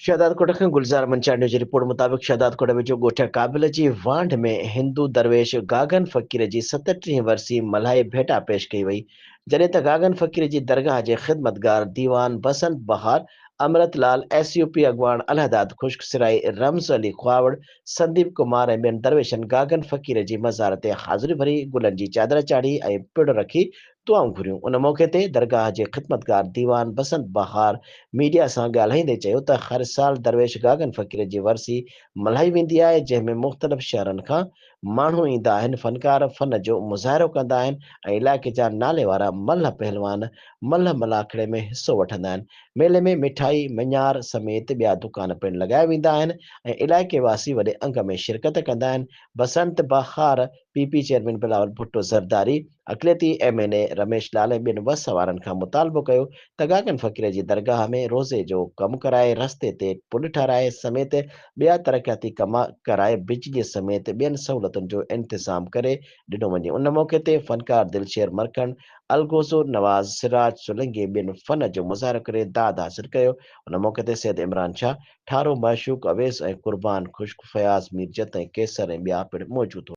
शहदादकोट खां गुलज़ार मंचाणी जी रिपोर्ट मुताबिक़ शहदादकोट वेझो ॻोठ क़ाबिल जी वांड में हिंदू दरवेश गागन फ़क़ीर जी 37वीं वरसी मल्हाए भेटा पेश कई वई। जॾहिं त गागन फ़क़ीर जी दरगाह जे ख़िदमतगार दीवान बसंत बहार, अमृतलाल, एसयूपी अॻवान अलहदाद ख़ुश्क सिराई, रम्ज़ अली ख्वावड़, संदीप कुमार ऐं ॿियनि दरवेशनि गागन फ़क़ीर जी मज़ार ते हाज़िरी भरी गुलनि जी चादर चाढ़ी ऐं पिड़ रखी दुआऊं घुरियूं। उन मौक़े ते दरगाह जे ख़िदमतगार दीवान बसंत बहार मीडिया सां ॻाल्हाईंदे चयो त हर साल दरवेश गागन फ़क़ीर जी वरसी मल्हाई वेंदी आहे, जंहिं में मुख़्तलिफ़ शहरनि खां माण्हू ईंदा आहिनि, फ़नकार फ़न जो मुज़ाहिरो कंदा आहिनि ऐं इलाइक़े जा नाले वारा मल्ह पहलवान मल्ह मलाखड़े में हिसो वठंदा आहिनि। मेले में मिठाई मञार समेत ॿिया दुकान पिणु लॻाया वेंदा आहिनि ऐं इलाइक़े वासी वॾे अंग में शिरकत कंदा आहिनि। बसंत बहार पीपी चेयरमैन बिलावल भुट्टो ज़रदारी, अक़लियती एमएनए रमेश लाल ऐं ॿियनि वस वारनि खां मुतालबो कयो त गागन फ़क़ीर जी दरगाह में रोज़े जो कमु कराए, रस्ते ते पुल ठाराए समेत ॿिया तरक़ियाती कम कराए बिजलीअ समेत ॿियनि सहूलियतुनि जो इंतिज़ाम करे ॾिनो वञे। उन मौक़े ते फ़नकार दिलशेर मरकंड, अलगोज़ो नवाज़, सिराज सोलंकी ॿियनि फ़न जो मुज़ाहिरो करे दाद हासिल कयो। उन मौक़े ते सैयद इमरान शाह, ठारो माशूक अवेस ऐं कुर्बान ख़ुश्क, फयाज़ मीरजत ऐं केसर ऐं ॿिया पिणु मौजूदु हुआ।